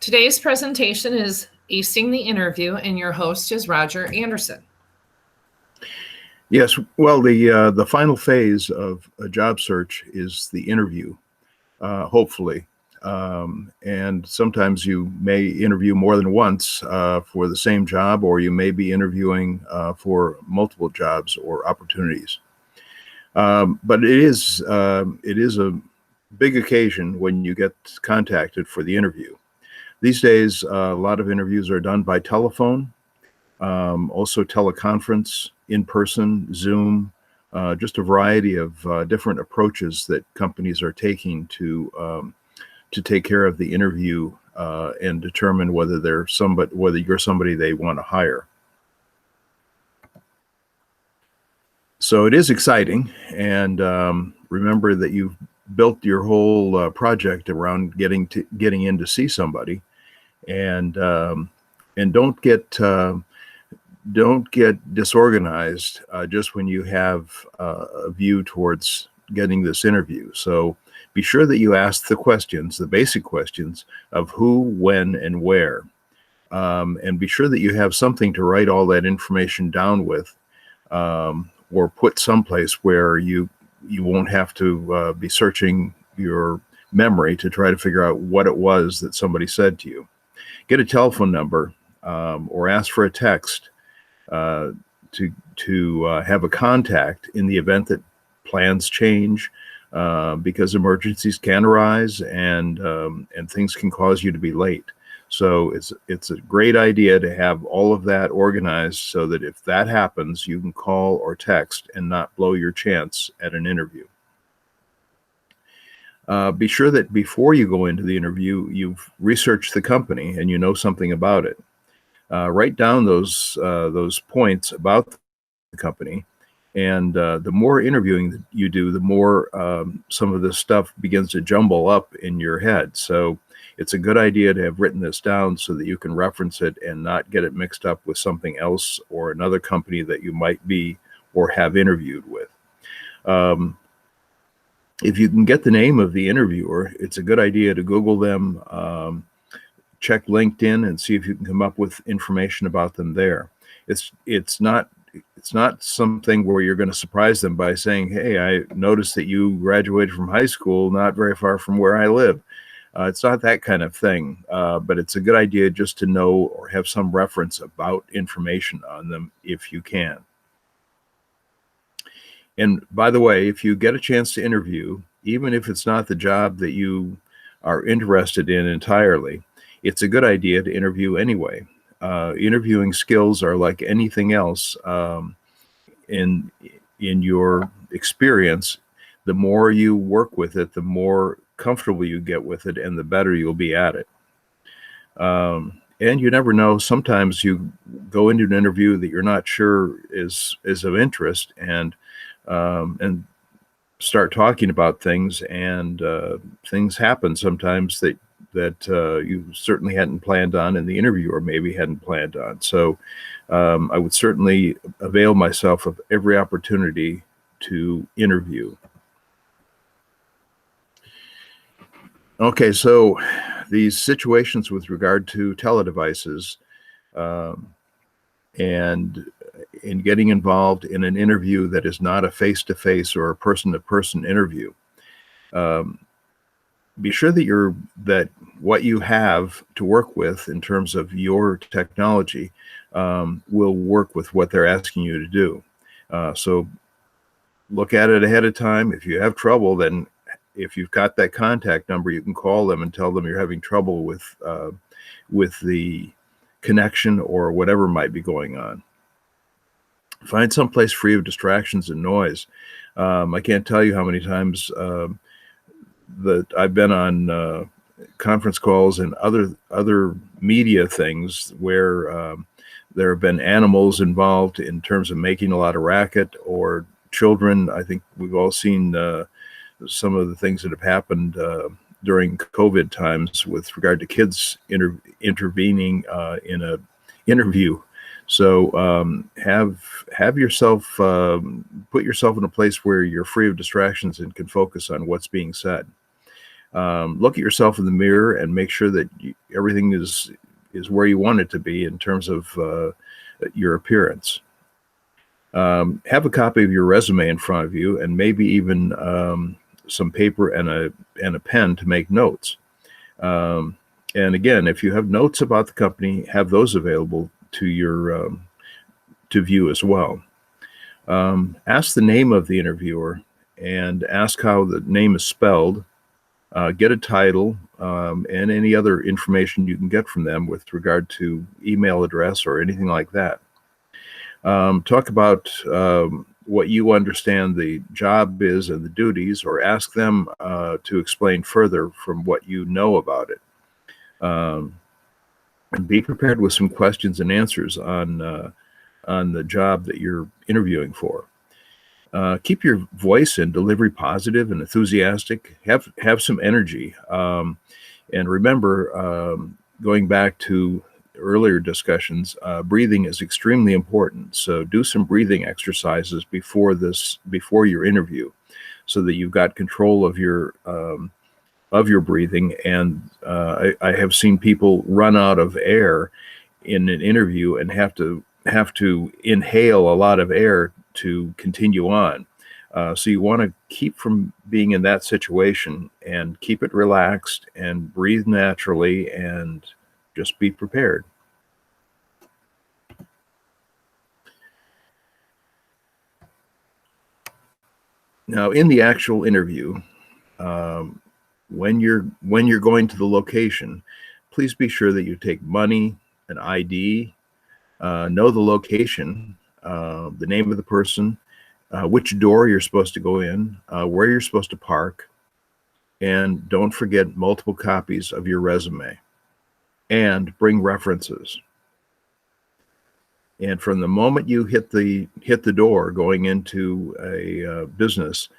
Today's presentation is Acing the Interview, and your host is Roger Anderson. Yes, well, the final phase of a job search is the interview, hopefully. And sometimes you may interview more than once for the same job, or you may be interviewing for multiple jobs or opportunities. But it is a big occasion when you get contacted for the interview. These days, a lot of interviews are done by telephone, also teleconference, in-person, Zoom, just a variety of different approaches that companies are taking to take care of the interview and determine whether you're somebody they want to hire. So it is exciting, and remember that you've built your whole project around getting in to see somebody, and don't get disorganized just when you have a view towards getting this interview. So be sure that you ask the questions, the basic questions of who, when, and where, and be sure that you have something to write all that information down with, or put someplace where you won't have to be searching your memory to try to figure out what it was that somebody said to you. Get a telephone number or ask for a text to have a contact in the event that plans change, because emergencies can arise and things can cause you to be late. So it's a great idea to have all of that organized so that if that happens, you can call or text and not blow your chance at an interview. Be sure that before you go into the interview, you've researched the company and you know something about it. Write down those points about the company, and the more interviewing that you do, the more some of this stuff begins to jumble up in your head. So it's a good idea to have written this down so that you can reference it and not get it mixed up with something else or another company that you might be or have interviewed with. If you can get the name of the interviewer, it's a good idea to Google them, check LinkedIn, and see if you can come up with information about them there. It's not something where you're going to surprise them by saying, "Hey, I noticed that you graduated from high school not very far from where I live." It's not that kind of thing, but it's a good idea just to know or have some reference about information on them if you can. And by the way, if you get a chance to interview, even if it's not the job that you are interested in entirely, it's a good idea to interview anyway. Interviewing skills are like anything else in your experience. The more you work with it, the more comfortable you get with it, and the better you'll be at it. And you never know, sometimes you go into an interview that you're not sure is of interest, and start talking about things, and things happen sometimes that you certainly hadn't planned on, and the interviewer maybe hadn't planned on. So I would certainly avail myself of every opportunity to interview. Okay, so these situations with regard to teledevices and in getting involved in an interview that is not a face-to-face or a person-to-person interview, be sure that what you have to work with in terms of your technology will work with what they're asking you to do. So look at it ahead of time. If you have trouble, then if you've got that contact number, you can call them and tell them you're having trouble with the connection or whatever might be going on. Find someplace free of distractions and noise. I can't tell you how many times that I've been on conference calls and other media things where there have been animals involved in terms of making a lot of racket, or children. I think we've all seen some of the things that have happened during COVID times with regard to kids intervening in an interview. So have yourself put yourself in a place where you're free of distractions and can focus on what's being said. Look at yourself in the mirror and make sure that everything is where you want it to be in terms of your appearance. Have a copy of your resume in front of you, and maybe even some paper and a pen to make notes. And again, if you have notes about the company, have those available to your to view as well. Ask the name of the interviewer and ask how the name is spelled. Get a title and any other information you can get from them with regard to email address or anything like that. Talk about what you understand the job is and the duties, or ask them to explain further from what you know about it. And be prepared with some questions and answers on the job that you're interviewing for. Keep your voice and delivery positive and enthusiastic. Have some energy. And remember, going back to earlier discussions, breathing is extremely important. So do some breathing exercises before your interview, so that you've got control of your breathing. And I have seen people run out of air in an interview and have to inhale a lot of air to continue on. So you want to keep from being in that situation and keep it relaxed and breathe naturally and just be prepared. Now, in the actual interview, when you're going to the location, please be sure that you take money, an ID, know the location, the name of the person, which door you're supposed to go in, where you're supposed to park, and don't forget multiple copies of your resume, and bring references. And from the moment you hit the door going into a business,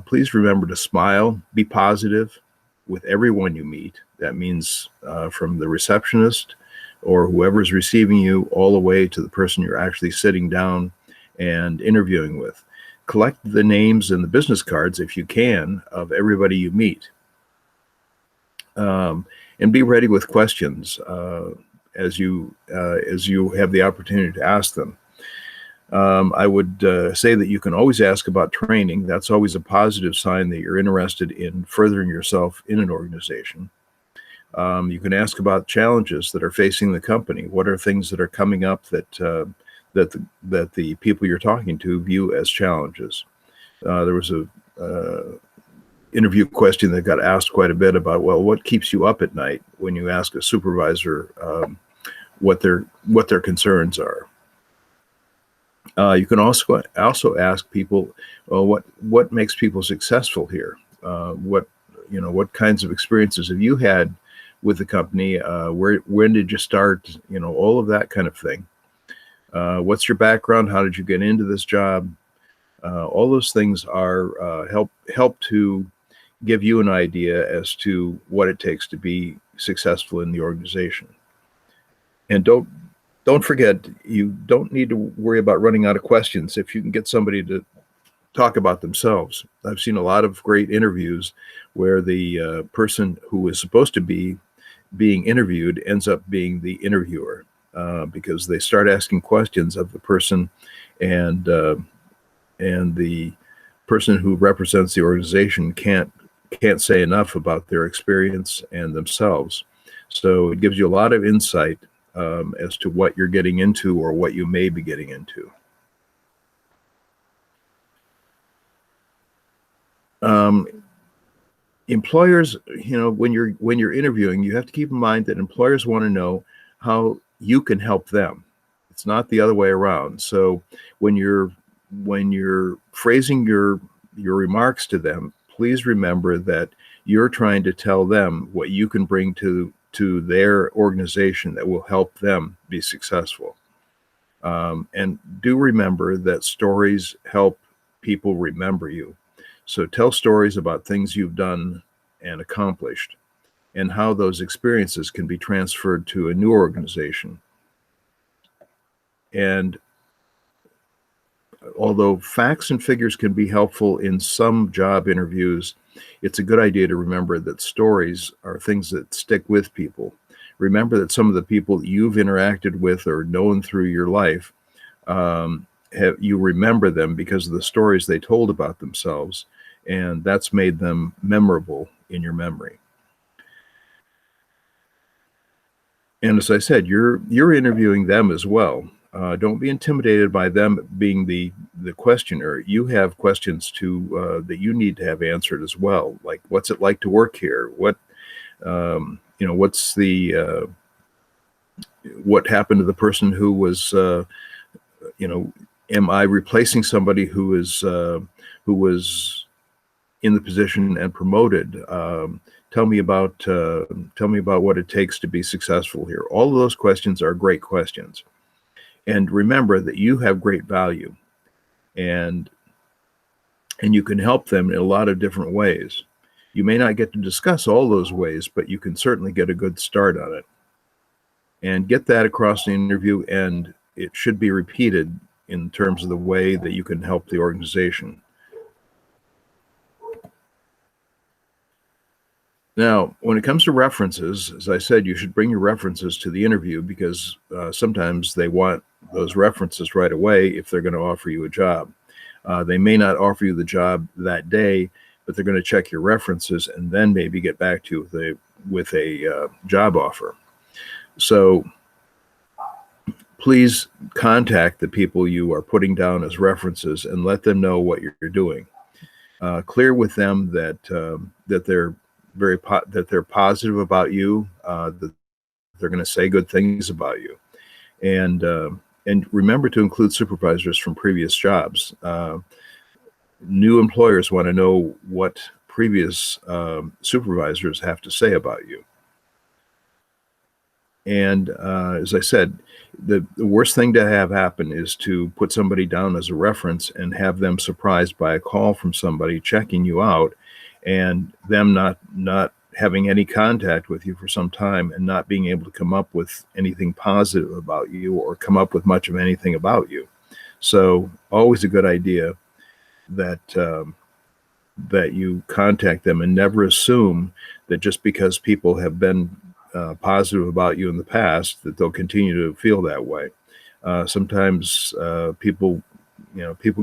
please remember to smile, be positive with everyone you meet. That means from the receptionist or whoever's receiving you all the way to the person you're actually sitting down and interviewing with. Collect the names and the business cards, if you can, of everybody you meet. And be ready with questions as you have the opportunity to ask them. I would say that you can always ask about training. That's always a positive sign that you're interested in furthering yourself in an organization. You can ask about challenges that are facing the company. What are things that are coming up that the people you're talking to view as challenges? There was a interview question that got asked quite a bit about, well, what keeps you up at night, when you ask a supervisor what their concerns are. You can also ask people, well, what makes people successful here? What kinds of experiences have you had with the company? When did you start? All of that kind of thing. What's your background? How did you get into this job? All those things are help to give you an idea as to what it takes to be successful in the organization. And don't forget, you don't need to worry about running out of questions if you can get somebody to talk about themselves. I've seen a lot of great interviews where the person who is supposed to be being interviewed ends up being the interviewer, because they start asking questions of the person, and the person who represents the organization can't say enough about their experience and themselves. So it gives you a lot of insight as to what you're getting into or what you may be getting into. Employers, when you're interviewing, you have to keep in mind that employers want to know how you can help them. It's not the other way around. So when you're phrasing your remarks to them, please remember that you're trying to tell them what you can bring to their organization that will help them be successful. And do remember that stories help people remember you. So tell stories about things you've done and accomplished, and how those experiences can be transferred to a new organization. And although facts and figures can be helpful in some job interviews, it's a good idea to remember that stories are things that stick with people. Remember that some of the people that you've interacted with or known through your life, you remember them because of the stories they told about themselves, and that's made them memorable in your memory. And as I said, you're interviewing them as well. Don't be intimidated by them being the questioner. You have questions that you need to have answered as well. Like, what's it like to work here? What's the what happened to the person who was am I replacing somebody who was in the position and promoted? Tell me about what it takes to be successful here. All of those questions are great questions. And remember that you have great value, and you can help them in a lot of different ways. You may not get to discuss all those ways, but you can certainly get a good start on it. And get that across the interview, and it should be repeated in terms of the way that you can help the organization. Now, when it comes to references, as I said, you should bring your references to the interview, because sometimes they want those references right away if they're going to offer you a job. They may not offer you the job that day, but they're going to check your references and then maybe get back to you with a job offer. So please contact the people you are putting down as references and let them know what you're doing. Clear with them that they're positive about you, that they're going to say good things about you, and remember to include supervisors from previous jobs. New employers want to know what previous supervisors have to say about you. And as I said, the worst thing to have happen is to put somebody down as a reference and have them surprised by a call from somebody checking you out, and them not having any contact with you for some time and not being able to come up with anything positive about you or come up with much of anything about you. So always a good idea that that you contact them, and never assume that just because people have been positive about you in the past that they'll continue to feel that way. Sometimes people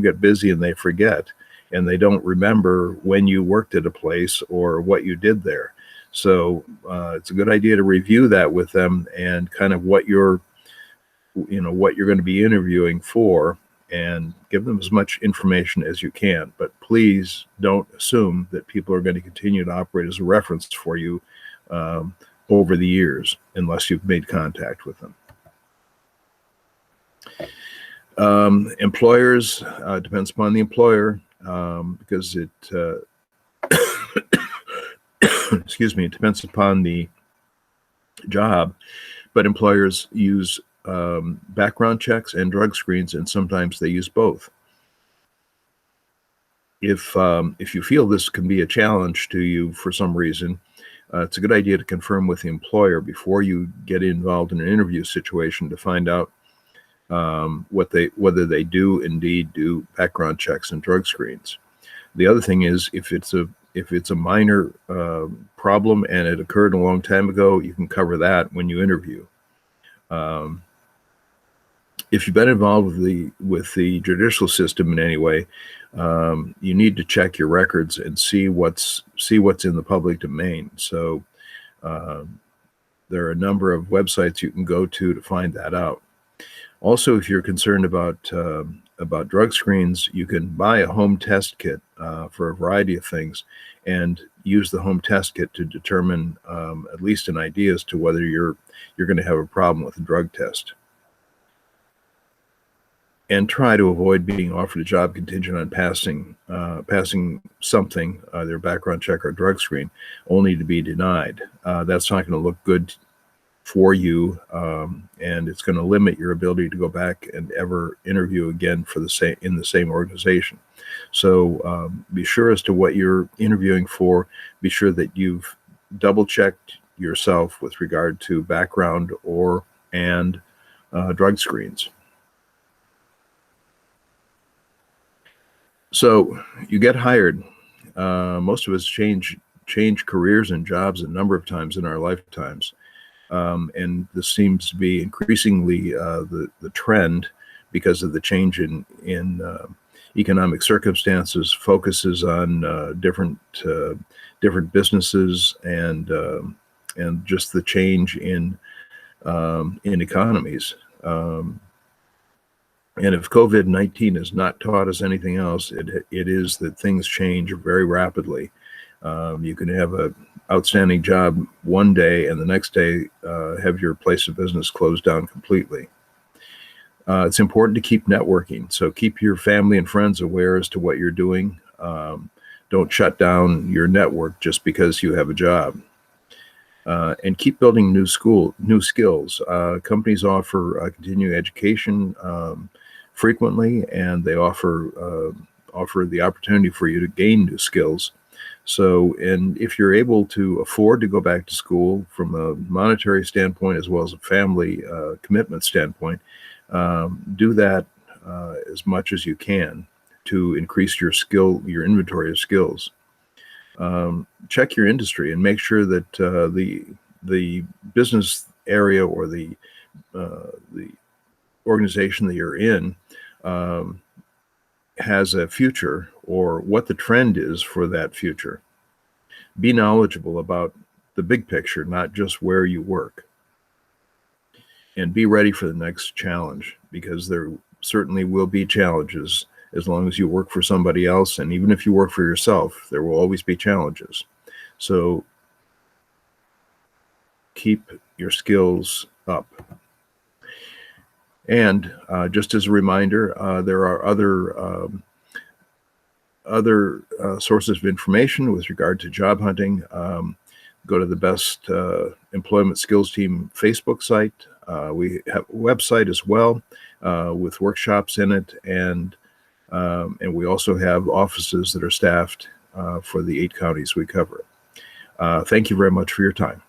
get busy and they forget, and they don't remember when you worked at a place or what you did there. So it's a good idea to review that with them, and kind of what you're going to be interviewing for, and give them as much information as you can. But please don't assume that people are going to continue to operate as a reference for you over the years, unless you've made contact with them. Employers, depends upon the employer, because it excuse me, it depends upon the job, but employers use background checks and drug screens, and sometimes they use both. If you feel this can be a challenge to you for some reason, it's a good idea to confirm with the employer before you get involved in an interview situation, to find out whether they do indeed do background checks and drug screens. The other thing is, if it's a minor problem and it occurred a long time ago, you can cover that when you interview. If you've been involved with the judicial system in any way, you need to check your records and see what's in the public domain. So there are a number of websites you can go to find that out. Also, if you're concerned about drug screens, you can buy a home test kit for a variety of things, and use the home test kit to determine at least an idea as to whether you're going to have a problem with a drug test. And try to avoid being offered a job contingent on passing something, either a background check or a drug screen, only to be denied. That's not going to look good for you, and it's going to limit your ability to go back and ever interview again in the same organization. So be sure as to what you're interviewing for. Be sure that you've double-checked yourself with regard to background and drug screens. So you get hired. Most of us change careers and jobs a number of times in our lifetimes. And this seems to be increasingly the trend because of the change in economic circumstances, focuses on different businesses, and just the change in economies. And if COVID-19 has not taught us anything else, it is that things change very rapidly. You can have an outstanding job one day and the next day have your place of business closed down completely. It's important to keep networking. So keep your family and friends aware as to what you're doing. Don't shut down your network just because you have a job. And keep building new skills. Companies offer continuing education frequently, and they offer the opportunity for you to gain new skills. So, and if you're able to afford to go back to school from a monetary standpoint as well as a family commitment standpoint, do that as much as you can to increase your inventory of skills. Check your industry and make sure that the business area or the organization that you're in has a future, or what the trend is for that future. Be knowledgeable about the big picture, not just where you work. And be ready for the next challenge, because there certainly will be challenges as long as you work for somebody else. And even if you work for yourself, there will always be challenges. So keep your skills up. And just as a reminder, there are other sources of information with regard to job hunting. Go to the Best Employment Skills Team Facebook site. We have a website as well with workshops in it, and we also have offices that are staffed for the 8 counties we cover. Thank you very much for your time.